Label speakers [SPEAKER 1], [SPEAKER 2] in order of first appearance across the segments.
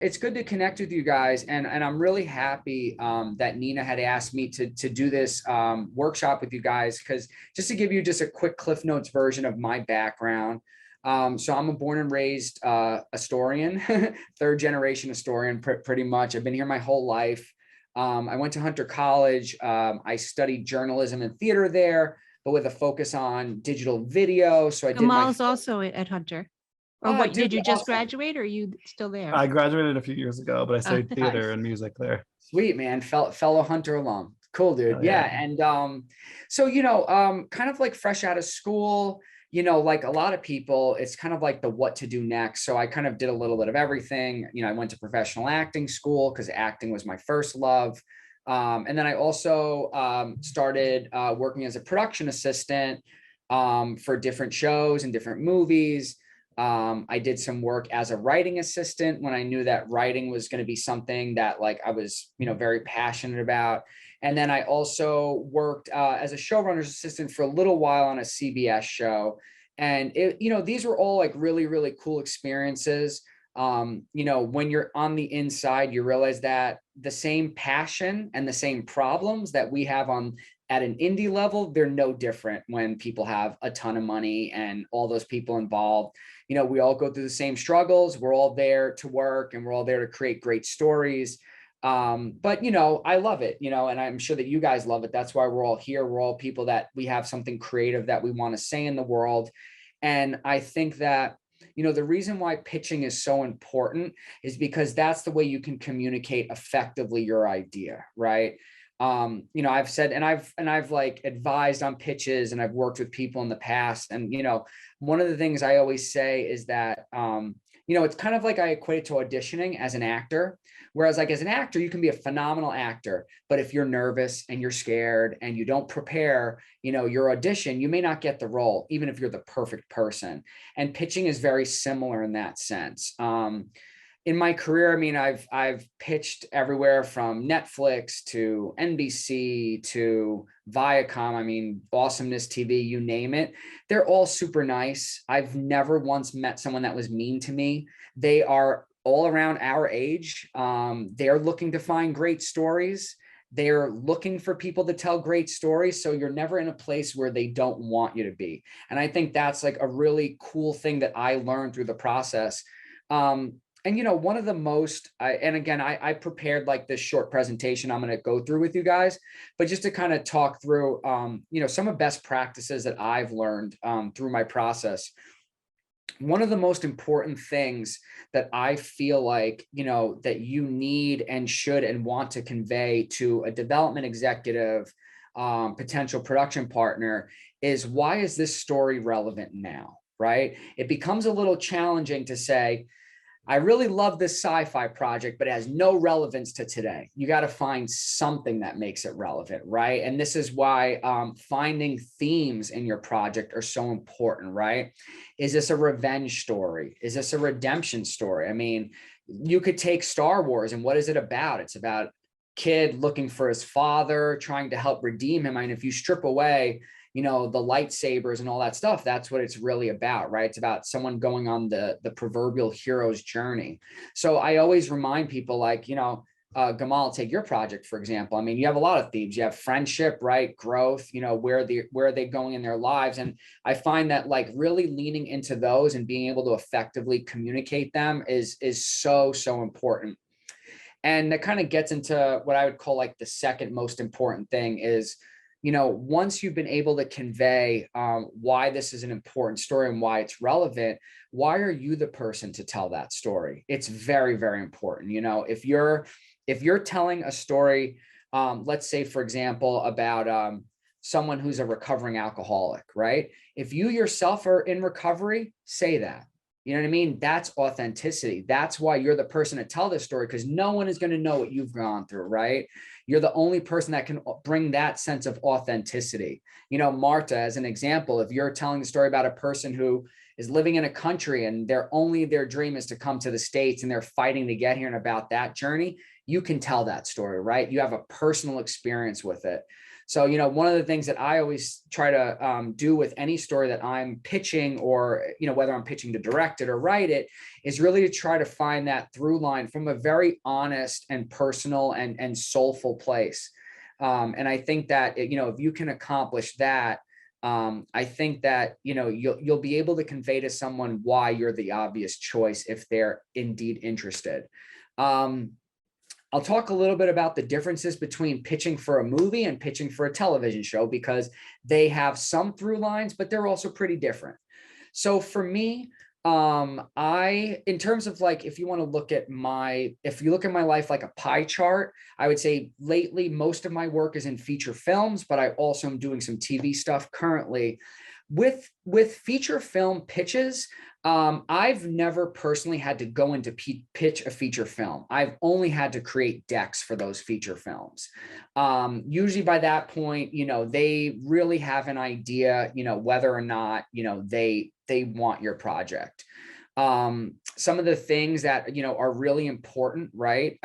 [SPEAKER 1] it's good to connect with you guys. And I'm really happy that Nina had asked me to do this workshop with you guys, because just to give you just a quick Cliff Notes version of my background. So I'm a born and raised Astorian, third generation Astorian, pretty much. I've been here my whole life. I went to Hunter College. I studied journalism and theater there, but with a focus on digital video. So I did my
[SPEAKER 2] Kamal's also at Hunter. Or what,
[SPEAKER 1] dude,
[SPEAKER 2] did you just
[SPEAKER 1] awesome.
[SPEAKER 2] graduate, or are you still there?
[SPEAKER 3] I graduated a few years ago, but I studied theater
[SPEAKER 1] Nice.
[SPEAKER 3] and music there.
[SPEAKER 1] Sweet, man. Fellow Hunter alum. Cool, dude.
[SPEAKER 3] Oh,
[SPEAKER 1] Yeah.
[SPEAKER 3] yeah.
[SPEAKER 1] And so kind of like fresh out of school, like a lot of people, it's kind of like the what to do next. So I kind of did a little bit of everything. I went to professional acting school because acting was my first love. And then I also started working as a production assistant for different shows and different movies. I did some work as a writing assistant when I knew that writing was going to be something that like I was, very passionate about. And then I also worked as a showrunner's assistant for a little while on a CBS show. And these were all like really, really cool experiences. When you're on the inside, you realize that the same passion and the same problems that we have at an indie level, they're no different when people have a ton of money and all those people involved. We all go through the same struggles. We're all there to work and we're all there to create great stories. But I love it, and I'm sure that you guys love it. That's why we're all here. We're all people that we have something creative that we want to say in the world. And I think that, the reason why pitching is so important is because that's the way you can communicate effectively your idea, right? I've said, and I've like advised on pitches, and I've worked with people in the past. And, one of the things I always say is that, it's kind of like I equate it to auditioning as an actor. Whereas like as an actor, you can be a phenomenal actor, but if you're nervous and you're scared and you don't prepare, your audition, you may not get the role, even if you're the perfect person. And pitching is very similar in that sense. In my career, I mean, I've pitched everywhere from Netflix to NBC to Viacom. I mean, Awesomeness TV, you name it. They're all super nice. I've never once met someone that was mean to me. They are all around our age. They're looking to find great stories. They're looking for people to tell great stories. So you're never in a place where they don't want you to be. And I think that's like a really cool thing that I learned through the process. And one of the most, I prepared like this short presentation I'm going to go through with you guys, but just to kind of talk through, some of best practices that I've learned through my process. One of the most important things that I feel like, that you need and should and want to convey to a development executive, potential production partner is, why is this story relevant now, right? It becomes a little challenging to say, I really love this sci-fi project, but it has no relevance to today. You got to find something that makes it relevant, right? And this is why finding themes in your project are so important, right? Is this a revenge story? Is this a redemption story? I mean, you could take Star Wars, and what is it about? It's about kid looking for his father, trying to help redeem him. I mean, if you strip away the lightsabers and all that stuff, that's what it's really about, right? It's about someone going on the proverbial hero's journey. So I always remind people like, Gamal, take your project, for example. I mean, you have a lot of themes. You have friendship, right? Growth, where are they going in their lives? And I find that like really leaning into those and being able to effectively communicate them is so, so important. And that kind of gets into what I would call like the second most important thing is, once you've been able to convey why this is an important story and why it's relevant, why are you the person to tell that story? It's very, very important. If you're telling a story, let's say, for example, about someone who's a recovering alcoholic, right? If you yourself are in recovery, say that. You know what I mean? That's authenticity. That's why you're the person to tell this story, because no one is going to know what you've gone through, right? You're the only person that can bring that sense of authenticity. Marta, as an example, if you're telling the story about a person who is living in a country and their dream is to come to the States and they're fighting to get here, and about that journey, you can tell that story, right? You have a personal experience with it. So, you know, one of the things that I always try to do with any story that I'm pitching, or, you know, whether I'm pitching to direct it or write it, is really to try to find that through line from a very honest and personal and soulful place. And I think that, you know, if you can accomplish that, I think that, you know, you'll be able to convey to someone why you're the obvious choice if they're indeed interested. I'll talk a little bit about the differences between pitching for a movie and pitching for a television show, because they have some through lines, but they're also pretty different. So for me, in terms of like, if you want to look at if you look at my life like a pie chart, I would say lately, most of my work is in feature films, but I also am doing some TV stuff currently. With feature film pitches, I've never personally had to go into pitch a feature film. I've only had to create decks for those feature films. Usually by that point, you know, they really have an idea, you know, whether or not, you know, they want your project. Some of the things that, you know, are really important, right?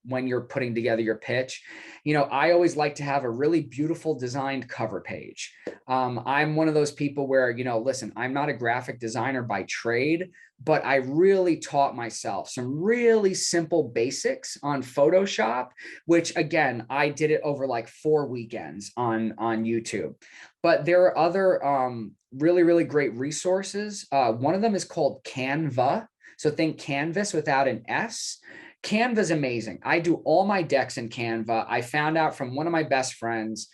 [SPEAKER 1] When you're putting together your pitch, you know, I always like to have a really beautiful designed cover page. I'm one of those people where, you know, listen, I'm not a graphic designer by trade, but I really taught myself some really simple basics on Photoshop, which again, I did it over like 4 weekends on YouTube. But there are other really, really great resources. One of them is called Canva. So think canvas without an S. Canva is amazing. I do all my decks in Canva. I found out from one of my best friends.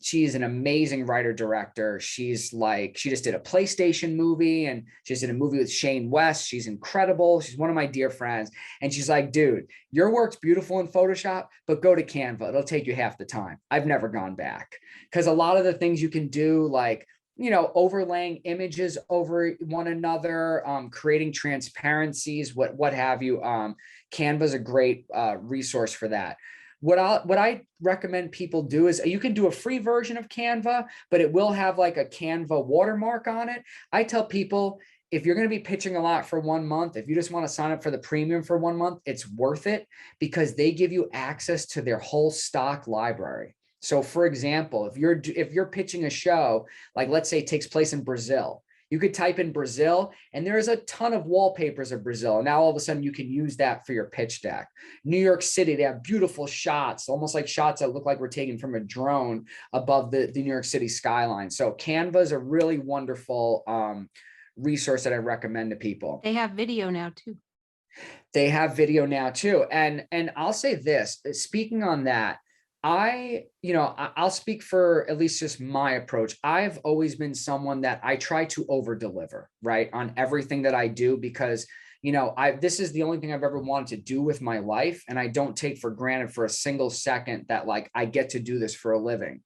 [SPEAKER 1] She's an amazing writer director. She just did a PlayStation movie, and she just did a movie with Shane West. She's incredible. She's one of my dear friends. And she's like, dude, your work's beautiful in Photoshop, but go to Canva. It'll take you half the time. I've never gone back, because a lot of the things you can do, like, you know, overlaying images over one another, creating transparencies, what have you. Canva is a great resource for that. What I recommend people do is, you can do a free version of Canva, but it will have like a Canva watermark on it. I tell people, if you're going to be pitching a lot for 1 month, if you just want to sign up for the premium for 1 month, it's worth it, because they give you access to their whole stock library. So for example, if you're pitching a show, like let's say it takes place in Brazil, you could type in Brazil and there's a ton of wallpapers of Brazil. And now all of a sudden you can use that for your pitch deck. New York City, they have beautiful shots, almost like shots that look like were taken from a drone above the New York City skyline. So Canva is a really wonderful resource that I recommend to people.
[SPEAKER 2] They have video now too.
[SPEAKER 1] They have video now too. And I'll say this, speaking on that, I'll speak for at least just my approach. I've always been someone that I try to over deliver, right, on everything that I do, because, you know, this is the only thing I've ever wanted to do with my life. And I don't take for granted for a single second that like I get to do this for a living.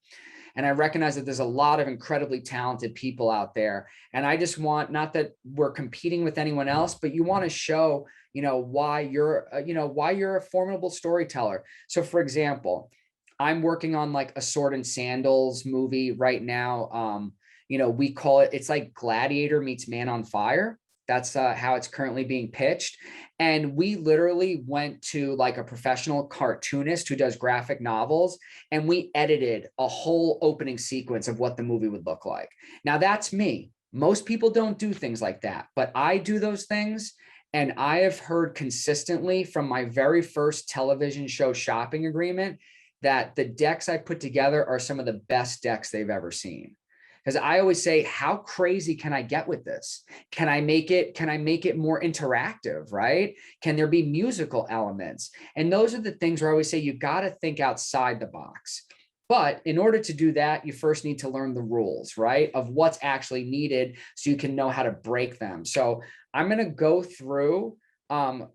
[SPEAKER 1] And I recognize that there's a lot of incredibly talented people out there. And I just want, not that we're competing with anyone else, but you want to show, you know, why you're a formidable storyteller. So for example, I'm working on like a Sword and Sandals movie right now. You know, we call it's like Gladiator meets Man on Fire. That's how it's currently being pitched. And we literally went to like a professional cartoonist who does graphic novels, and we edited a whole opening sequence of what the movie would look like. Now that's me. Most people don't do things like that, but I do those things. And I have heard consistently from my very first television show shopping agreement that the decks I put together are some of the best decks they've ever seen. Because I always say, how crazy can I get with this? Can I make it more interactive, right? Can there be musical elements? And those are the things where I always say, you got to think outside the box. But in order to do that, you first need to learn the rules, right, of what's actually needed so you can know how to break them. So I'm going to go through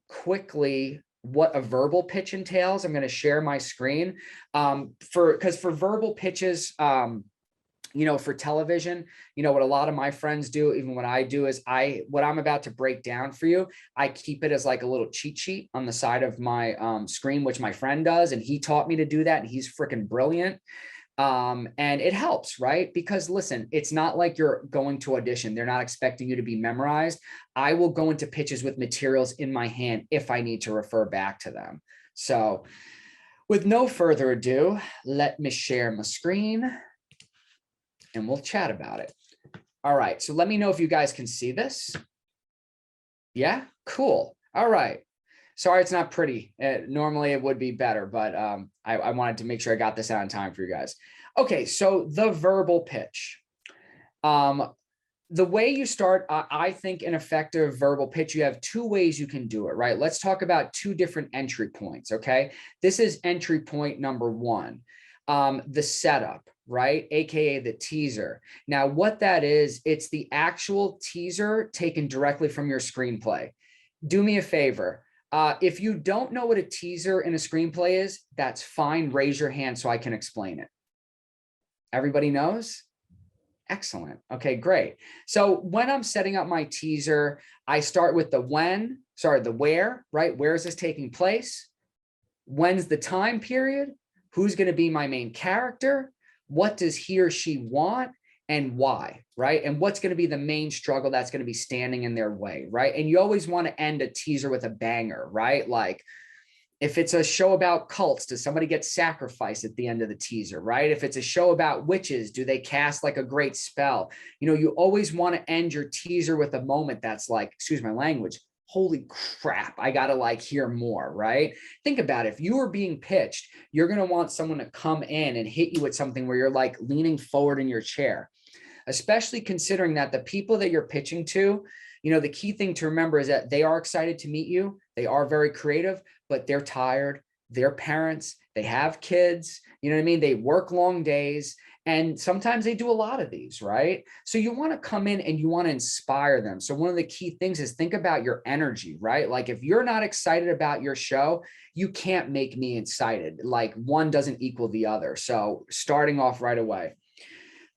[SPEAKER 1] quickly what a verbal pitch entails. I'm going to share my screen because for verbal pitches, you know, for television, you know, what a lot of my friends do, even what I do, is what I'm about to break down for you, I keep it as like a little cheat sheet on the side of my screen, which my friend does. And he taught me to do that. And he's freaking brilliant. And it helps, right? Because listen, it's not like you're going to audition. They're not expecting you to be memorized. I will go into pitches with materials in my hand if I need to refer back to them. So With no further ado, let me share my screen and we'll chat about it. All right, so let me know if you guys can see this. Yeah, cool. All right. Sorry, it's not pretty. Normally it would be better, but I wanted to make sure I got this out in time for you guys. Okay, so the verbal pitch. The way you start, I think an effective verbal pitch, you have two ways you can do it, right? Let's talk about two different entry points, okay? This is entry point number one, the setup, right? AKA the teaser. Now, what that is, it's the actual teaser taken directly from your screenplay. Do me a favor. If you don't know what a teaser in a screenplay is, that's fine. Raise your hand so I can explain it. Everybody knows? Excellent. Okay, great. So when I'm setting up my teaser, I start with the where, right? Where is this taking place? When's the time period? Who's going to be my main character? What does he or she want? And why, right? And what's going to be the main struggle that's going to be standing in their way, right? And you always want to end a teaser with a banger, right? Like, if it's a show about cults, does somebody get sacrificed at the end of the teaser, right? If it's a show about witches, do they cast like a great spell? You know, you always want to end your teaser with a moment that's like, excuse my language, holy crap, I got to like hear more, right? Think about it. If you are being pitched, you're going to want someone to come in and hit you with something where you're like leaning forward in your chair, especially considering that the people that you're pitching to, you know, the key thing to remember is that they are excited to meet you. They are very creative, but they're tired. They're parents. They have kids. You know what I mean? They work long days. And sometimes they do a lot of these, right? So you want to come in and you want to inspire them. So one of the key things is think about your energy, right? Like if you're not excited about your show, you can't make me excited. Like one doesn't equal the other. So starting off right away.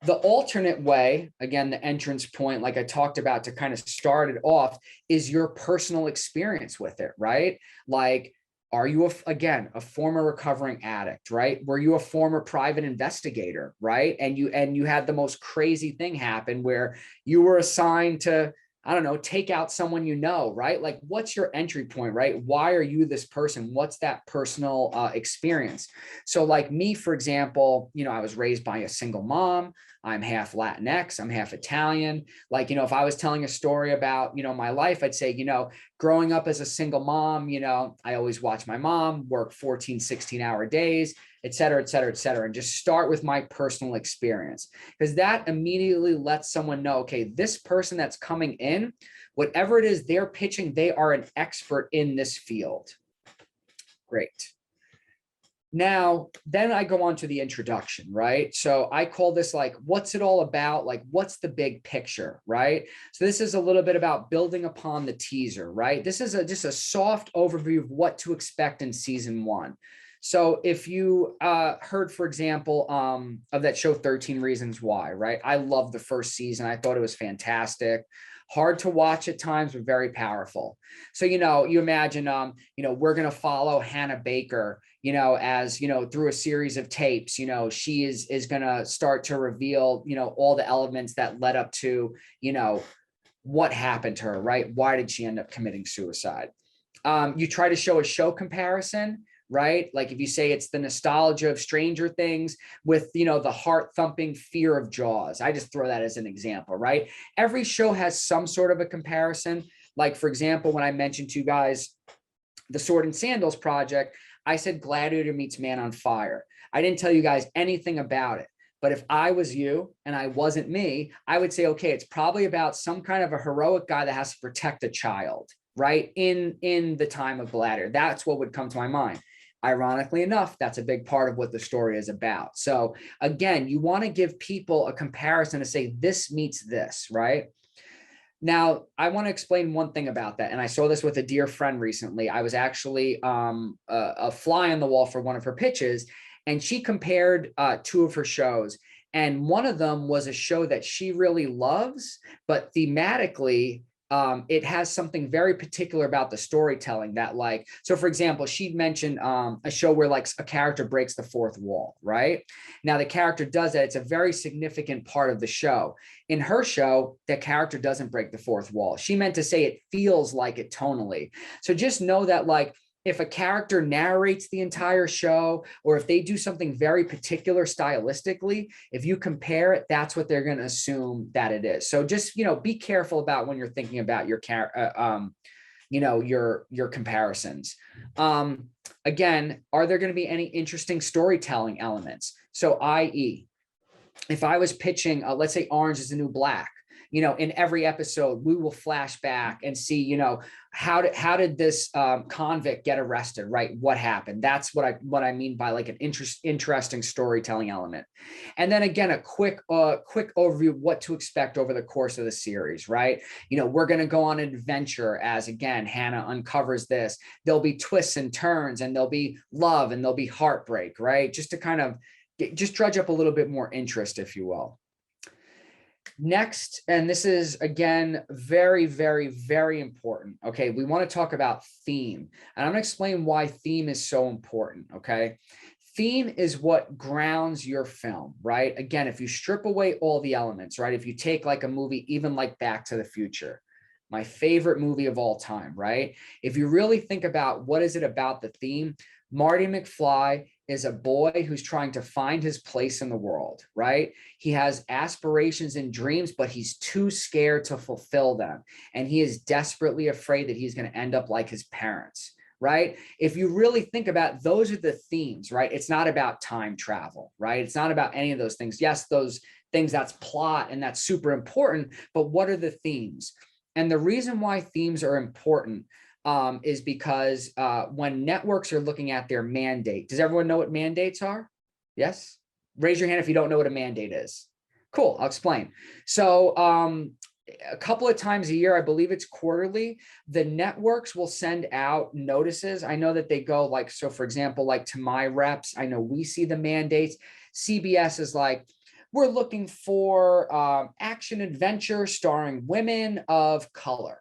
[SPEAKER 1] The alternate way, again, the entrance point, like I talked about to kind of start it off, is your personal experience with it, right? Like, are you, again, a former recovering addict, right? Were you a former private investigator, right? And you had the most crazy thing happen where you were assigned to, I don't know, take out someone you know, right? Like, what's your entry point, right? Why are you this person? What's that personal experience? So like me, for example, you know, I was raised by a single mom. I'm half Latinx, I'm half Italian. Like, you know, if I was telling a story about, you know, my life, I'd say, you know, growing up as a single mom, you know, I always watch my mom work 14, 16-hour days, et cetera, et cetera, et cetera. And just start with my personal experience, because that immediately lets someone know, okay, this person that's coming in, whatever it is they're pitching, they are an expert in this field. Great. Now, then I go on to the introduction, right? So I call this like, what's it all about? Like, what's the big picture, right? So this is a little bit about building upon the teaser, right? This is just a soft overview of what to expect in season one. So if you heard, for example, of that show 13 Reasons Why, right? I loved the first season. I thought it was fantastic. Hard to watch at times, but very powerful. So, you know, you imagine, you know, we're going to follow Hannah Baker, you know, as, you know, through a series of tapes, you know, she is going to start to reveal, you know, all the elements that led up to, you know, what happened to her, right? Why did she end up committing suicide? You try to show a show comparison, right? Like if you say it's the nostalgia of Stranger Things with, you know, the heart thumping fear of Jaws. I just throw that as an example, right? Every show has some sort of a comparison. Like, for example, when I mentioned to you guys the Sword and Sandals project, I said Gladiator meets Man on Fire. I didn't tell you guys anything about it. But if I was you and I wasn't me, I would say, okay, it's probably about some kind of a heroic guy that has to protect a child, right? In the time of Gladiator. That's what would come to my mind. Ironically enough, that's a big part of what the story is about. So again, you want to give people a comparison to say this meets this, right? Now, I want to explain one thing about that. And I saw this with a dear friend recently. I was actually a fly on the wall for one of her pitches, and she compared two of her shows. And one of them was a show that she really loves, but thematically, it has something very particular about the storytelling that, like, so for example, she mentioned a show where like a character breaks the fourth wall, right? Now the character does that. It's a very significant part of the show. In her show, the character doesn't break the fourth wall. She meant to say it feels like it tonally. So just know that, like, if a character narrates the entire show, or if they do something very particular stylistically, if you compare it, that's what they're going to assume that it is. So just, be careful about when you're thinking about your your comparisons. Again, are there going to be any interesting storytelling elements? So i.e., if I was pitching, let's say Orange is the New Black, in every episode, we will flash back and see, how did this convict get arrested, right? What happened? That's what I mean by like an interesting storytelling element. And then again, a quick overview of what to expect over the course of the series, right? We're going to go on an adventure as, again, Hannah uncovers this. There'll be twists and turns, and there'll be love, and there'll be heartbreak, right? Just to kind of just dredge up a little bit more interest, if you will. Next, and this is, again, very, very, very important. Okay, we want to talk about theme, and I'm going to explain why theme is so important. Okay, theme is what grounds your film, right? Again, if you strip away all the elements, right? If you take like a movie, even like Back to the Future, my favorite movie of all time, right? If you really think about what is it about the theme, Marty McFly is a boy who's trying to find his place in the world, right? He has aspirations and dreams, but he's too scared to fulfill them. And he is desperately afraid that he's going to end up like his parents, right? If you really think about, those are the themes, right? It's not about time travel, right? It's not about any of those things. Yes, those things, that's plot and that's super important, but what are the themes? And the reason why themes are important is because when networks are looking at their mandate, does everyone know what mandates are? Yes? Raise your hand if you don't know what a mandate is. Cool, I'll explain. So a couple of times a year, I believe it's quarterly, the networks will send out notices. I know that they go like, so for example, like to my reps, I know we see the mandates. CBS is like, we're looking for action adventure starring women of color,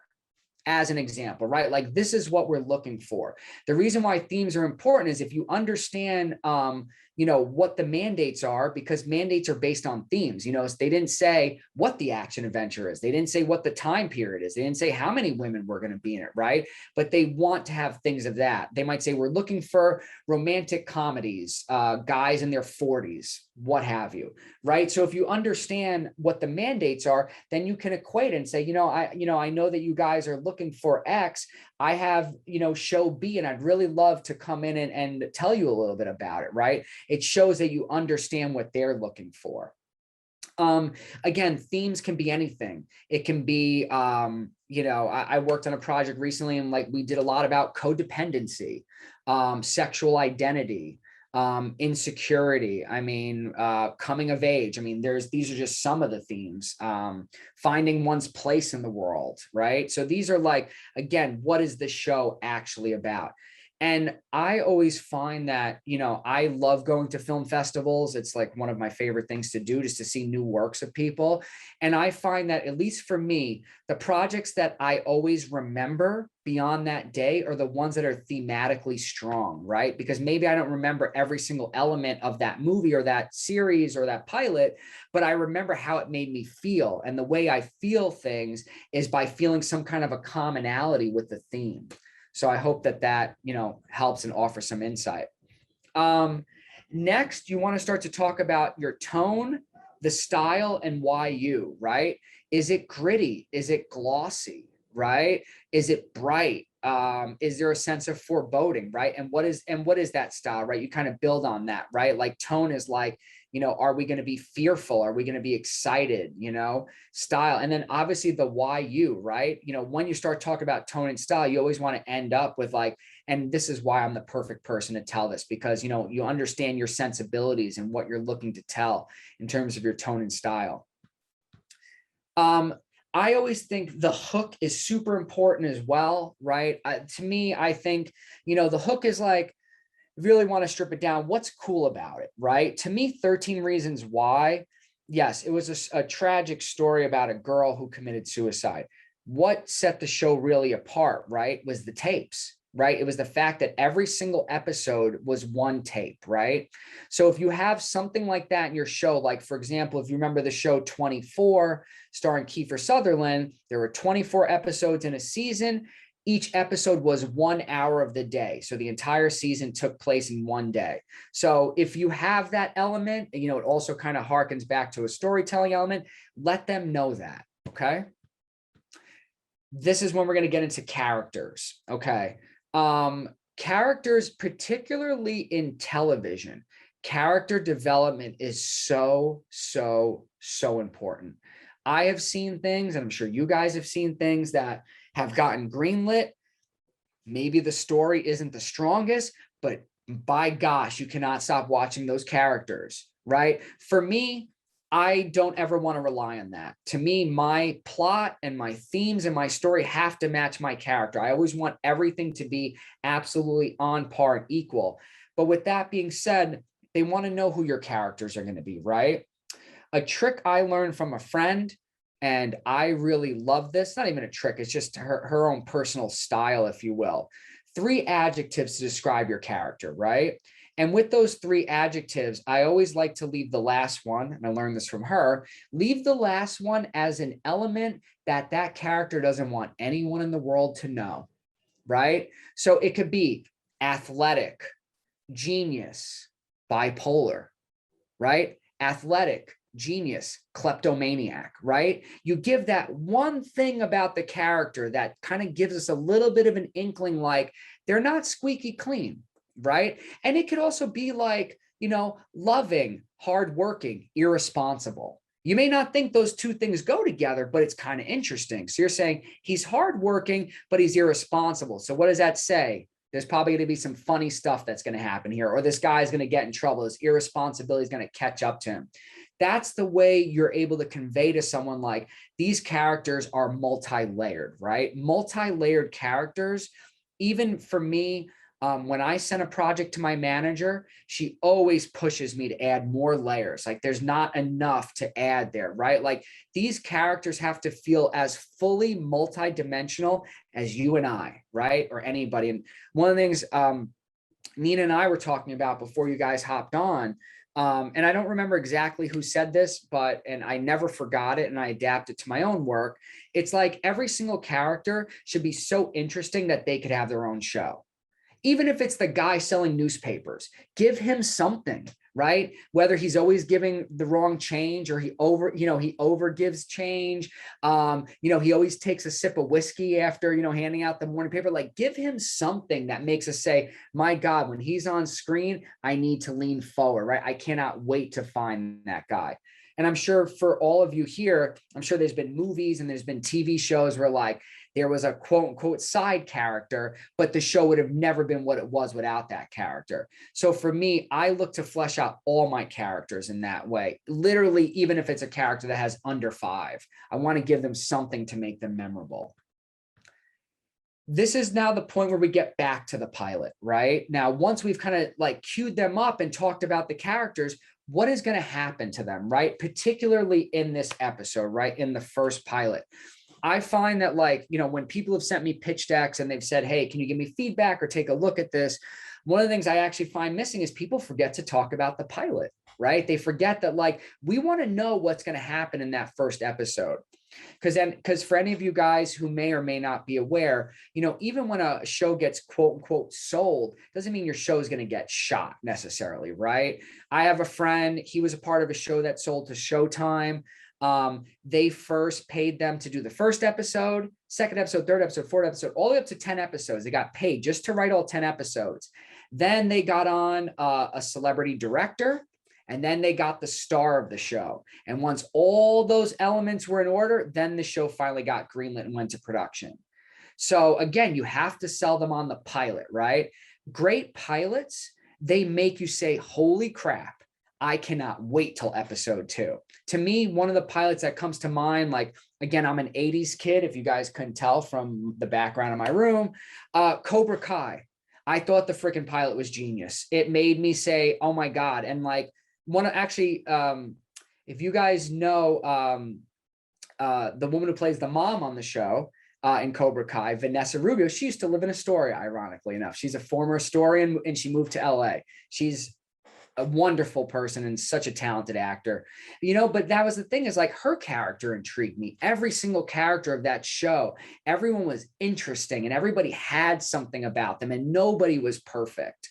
[SPEAKER 1] as an example, right? Like, this is what we're looking for. The reason why themes are important is if you understand, what the mandates are, because mandates are based on themes. They didn't say what the action adventure is. They didn't say what the time period is. They didn't say how many women were going to be in it, right? But they want to have things of that. They might say, we're looking for romantic comedies, guys in their 40s, what have you, right? So if you understand what the mandates are, then you can equate and say, I know that you guys are looking for X. I have, show B, and I'd really love to come in and tell you a little bit about it, right? It shows that you understand what they're looking for. Again, themes can be anything. It can be, I worked on a project recently, and like we did a lot about codependency, sexual identity, insecurity. Coming of age. These are just some of the themes. Finding one's place in the world, right? So these are like, again, what is the show actually about? And I always find that, I love going to film festivals. It's like one of my favorite things to do, just to see new works of people. And I find that, at least for me, the projects that I always remember beyond that day are the ones that are thematically strong, right? Because maybe I don't remember every single element of that movie or that series or that pilot, but I remember how it made me feel. And the way I feel things is by feeling some kind of a commonality with the theme. So I hope that helps and offers some insight. Next, you want to start to talk about your tone, the style, and why you, right? Is it gritty? Is it glossy, right? Is it bright? Is there a sense of foreboding, right? And what is that style, right? You kind of build on that, right? Like tone is like, are we going to be fearful? Are we going to be excited? Style. And then obviously the why you, right? When you start talking about tone and style, you always want to end up with like, and this is why I'm the perfect person to tell this, because, you understand your sensibilities and what you're looking to tell in terms of your tone and style. I always think the hook is super important as well, right? To me, I think, the hook is like, really want to strip it down, what's cool about it, right? To me, 13 Reasons Why, yes, it was a tragic story about a girl who committed suicide. What set the show really apart, right, was the tapes, right? It was the fact that every single episode was one tape, right? So if you have something like that in your show, like for example, if you remember the show 24 starring Kiefer Sutherland, there were 24 episodes in a season. each episode was 1 hour of the day. So the entire season took place in one day. So if you have that element, you know, it also kind of harkens back to a storytelling element. Let them know that. Okay. This is when we're going to get into characters. Okay. Characters, particularly in television, character development is so important. I have seen things, and I'm sure you guys have seen things that have gotten greenlit. Maybe the story isn't the strongest, but by gosh, you cannot stop watching those characters, right? For me, I don't ever want to rely on that. To me, my plot and my themes and my story have to match my character. I always want everything to be absolutely on par and equal. But with that being said, they want to know who your characters are going to be, right? A trick I learned from a friend, and I really love this, not even a trick, it's just her own personal style, if you will. 3 adjectives to describe your character, right? And with those 3 adjectives, I always like to leave the last one, and I learned this from her, leave the last one as an element that that character doesn't want anyone in the world to know, right? So it could be athletic, genius, bipolar, right? Athletic, genius, kleptomaniac, right? You give that one thing about the character that kind of gives us a little bit of an inkling, like they're not squeaky clean, right? And it could also be like, you know, loving, hardworking, irresponsible. You may not think those 2 things go together, but it's kind of interesting. So you're saying he's hardworking, but he's irresponsible. So what does that say? There's probably going to be some funny stuff that's going to happen here, or this guy's going to get in trouble. His irresponsibility is going to catch up to him. That's the way you're able to convey to someone, like, these characters are multi-layered, right? Multi-layered characters. Even for me, when I send a project to my manager, she always pushes me to add more layers. Like, there's not enough to add there, right? Like, these characters have to feel as fully multi-dimensional as you and I, right? Or anybody. And one of the things Nina and I were talking about before you guys hopped on, and I don't remember exactly who said this, and I never forgot it, and I adapt it to my own work. It's like every single character should be so interesting that they could have their own show. Even if it's the guy selling newspapers, give him something, right? Whether he's always giving the wrong change, or he over gives change. He always takes a sip of whiskey after, handing out the morning paper. Like, give him something that makes us say, my God, when he's on screen, I need to lean forward, right? I cannot wait to find that guy. And I'm sure for all of you here, I'm sure there's been movies and there's been TV shows where, like, there was a quote unquote side character, but the show would have never been what it was without that character. So for me, I look to flesh out all my characters in that way. Literally, even if it's a character that has under 5, I want to give them something to make them memorable. This is now the point where we get back to the pilot, right? Now, once we've kind of like queued them up and talked about the characters, what is going to happen to them, right? Particularly in this episode, right? In the first pilot. I find that, like, when people have sent me pitch decks and they've said, hey, can you give me feedback or take a look at this? One of the things I actually find missing is people forget to talk about the pilot, right? They forget that, like, we want to know what's going to happen in that first episode. Because for any of you guys who may or may not be aware, even when a show gets quote unquote sold, doesn't mean your show is going to get shot necessarily, right? I have a friend, he was a part of a show that sold to Showtime. They first paid them to do the first episode, second episode, third episode, fourth episode, all the way up to 10 episodes. They got paid just to write all 10 episodes. Then they got on a celebrity director, and then they got the star of the show. And once all those elements were in order, then the show finally got greenlit and went to production. So again, you have to sell them on the pilot, right? Great pilots, they make you say, holy crap, I cannot wait till episode 2. To me, one of the pilots that comes to mind, like, again, I'm an 80s kid, if you guys couldn't tell from the background of my room, Cobra Kai. I thought the freaking pilot was genius. It made me say, oh my God. And like, if you guys know the woman who plays the mom on the show in Cobra Kai, Vanessa Rubio, she used to live in Astoria, ironically enough. She's a former Astorian and she moved to LA. She's a wonderful person and such a talented actor, you know, but that was the thing, is like her character intrigued me. Every single character of that show, everyone was interesting and everybody had something about them and nobody was perfect.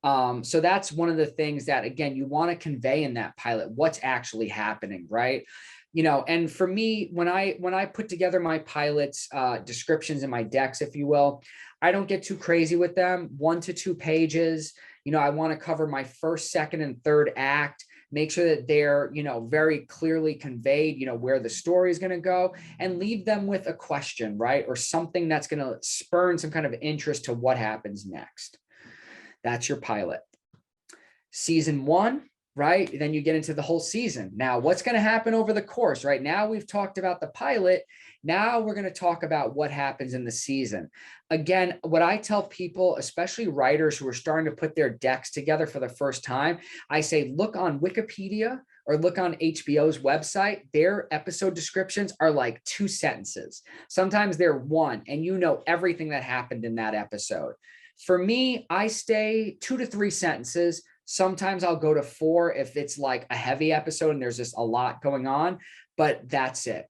[SPEAKER 1] So that's one of the things that, again, you want to convey in that pilot, what's actually happening, right? You know, and for me, when I put together my pilots, descriptions and my decks, if you will, I don't get too crazy with them. 1 to 2 pages. You know, I want to cover my first, second, and third act, make sure that they're, you know, very clearly conveyed, you know, where the story is going to go, and leave them with a question, right? Or something that's going to spurn some kind of interest to what happens next. That's your pilot. Season 1, right? Then you get into the whole season. Now, what's going to happen over the course, right? Now we've talked about the pilot. Now we're going to talk about what happens in the season. Again, what I tell people, especially writers who are starting to put their decks together for the first time, I say, look on Wikipedia or look on HBO's website. Their episode descriptions are like 2 sentences. Sometimes they're 1, and you know everything that happened in that episode. For me, I stay 2 to 3 sentences. Sometimes I'll go to 4 if it's like a heavy episode and there's just a lot going on, but that's it.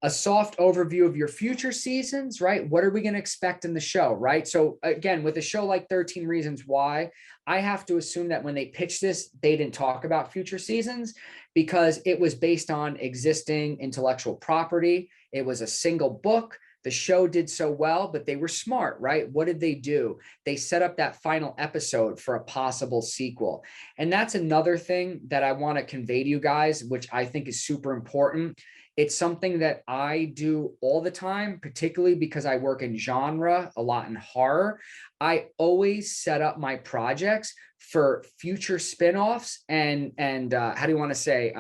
[SPEAKER 1] A soft overview of your future seasons, right? What are we going to expect in the show, right? So again, with a show like 13 Reasons Why, I have to assume that when they pitched this, they didn't talk about future seasons because it was based on existing intellectual property. It was a single book. The show did so well, but they were smart, right? What did they do? They set up that final episode for a possible sequel. And that's another thing that I want to convey to you guys, which I think is super important. It's something that I do all the time, particularly because I work in genre, a lot in horror. I always set up my projects for future spinoffs and how do you want to say,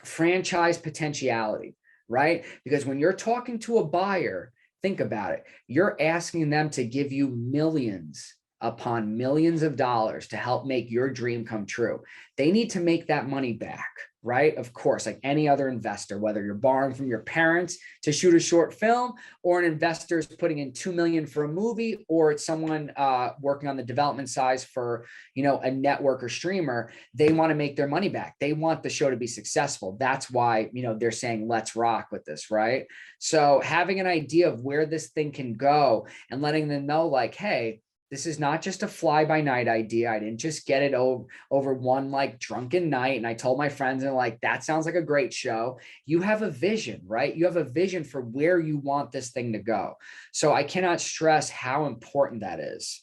[SPEAKER 1] franchise potentiality. Right? Because when you're talking to a buyer, think about it. You're asking them to give you millions upon millions of dollars to help make your dream come true. They need to make that money back, right? Of course, like any other investor, whether you're borrowing from your parents to shoot a short film, or an investor is putting in $2 million for a movie, or it's someone working on the development side for, you know, a network or streamer. They want to make their money back. They want the show to be successful. That's why, you know, they're saying, let's rock with this, right? So having an idea of where this thing can go and letting them know, like, hey, this is not just a fly-by-night idea. I didn't just get it over one like drunken night. And I told my friends and like, that sounds like a great show. You have a vision, right? You have a vision for where you want this thing to go. So I cannot stress how important that is.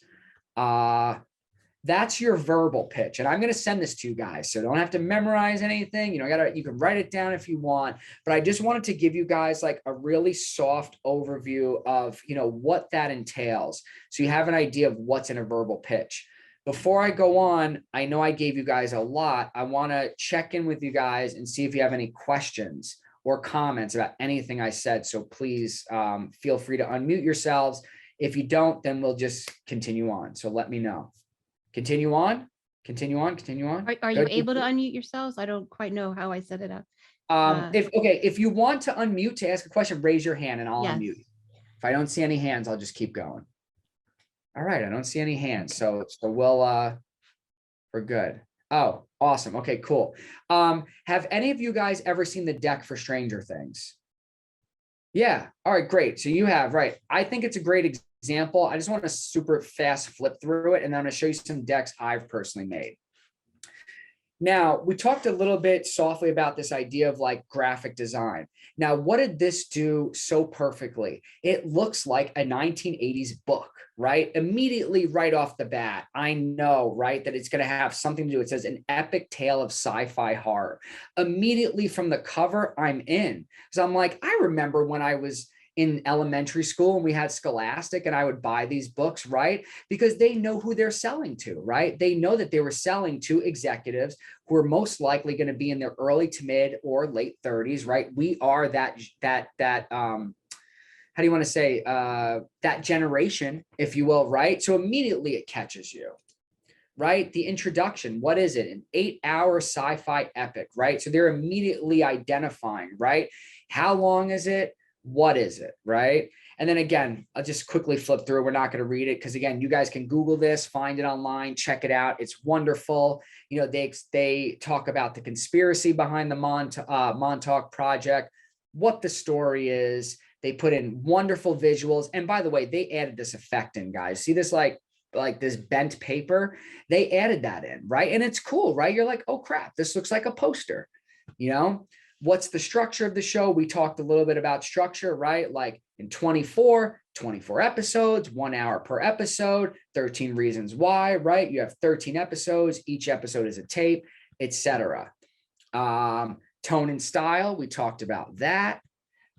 [SPEAKER 1] That's your verbal pitch. And I'm going to send this to you guys. So don't have to memorize anything. You know, you can write it down if you want, but I just wanted to give you guys like a really soft overview of, you know, what that entails. So you have an idea of what's in a verbal pitch. Before I go on, I know I gave you guys a lot. I want to check in with you guys and see if you have any questions or comments about anything I said. So please feel free to unmute yourselves. If you don't, then we'll just continue on. So let me know. Continue on.
[SPEAKER 2] Are you able to unmute yourselves? I don't quite know how I set it up.
[SPEAKER 1] If you want to unmute to ask a question, raise your hand and I'll
[SPEAKER 2] Yes.
[SPEAKER 1] unmute you. If I don't see any hands, I'll just keep going. All right, I don't see any hands, so we're good. Oh, awesome. Okay, cool. Have any of you guys ever seen the deck for Stranger Things? Yeah. All right, great. So you have, right. I think it's a great example. I just want to super fast flip through it, and then I'm going to show you some decks I've personally made. Now, we talked a little bit softly about this idea of like graphic design. Now, what did this do so perfectly? It looks like a 1980s book, right? Immediately right off the bat, I know, right, that it's going to have something to do. It says an epic tale of sci-fi horror. Immediately from the cover, I'm in. So I'm like, I remember when I was in elementary school and we had Scholastic and I would buy these books, right? Because they know who they're selling to, right? They know that they were selling to executives who are most likely going to be in their early to mid or late 30s, right? We are that how do you want to say, that generation, if you will, right? So immediately it catches you, right? The introduction, what is it? An 8-hour sci-fi epic, right? So they're immediately identifying, right? How long is it? What is it, right? And then again, I'll just quickly flip through. We're not going to read it because again, you guys can Google this, find it online, check it out. It's wonderful. You know, they talk about the conspiracy behind the Montauk Project, what the story is. They put in wonderful visuals. And by the way, they added this effect in, guys. See this like this bent paper? They added that in, right? And it's cool, right? You're like, oh crap, this looks like a poster, you know? What's the structure of the show? We talked a little bit about structure, right? Like in 24 episodes, 1 hour per episode, 13 reasons why, right? You have 13 episodes. Each episode is a tape, etc. Tone and style, we talked about that,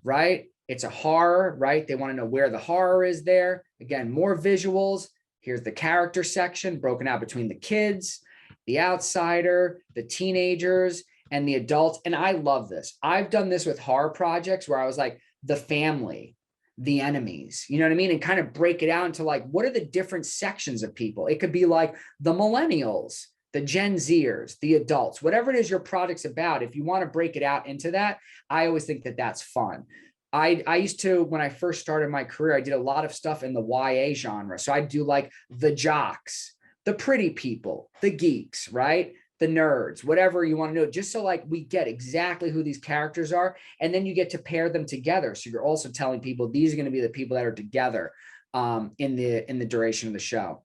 [SPEAKER 1] right? It's a horror, right? They want to know where the horror is there. Again, more visuals. Here's the character section broken out between the kids, the outsider, the teenagers, and the adults. And I love this. I've done this with horror projects where I was like, the family, the enemies, you know what I mean? And kind of break it out into like, what are the different sections of people? It could be like the millennials, the Gen Zers, the adults, whatever it is your project's about. If you want to break it out into that, I always think that that's fun. I used to, when I first started my career, I did a lot of stuff in the YA genre. So I'd do like the jocks, the pretty people, the geeks, right? The nerds, whatever you want to know, just so like we get exactly who these characters are. And then you get to pair them together. So you're also telling people these are going to be the people that are together in the duration of the show.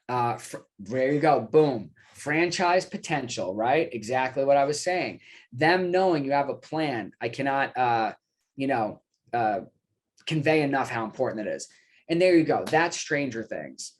[SPEAKER 1] There you go. Boom. Franchise potential, right? Exactly what I was saying. Them knowing you have a plan. I cannot, convey enough how important it is. And there you go. That's Stranger Things.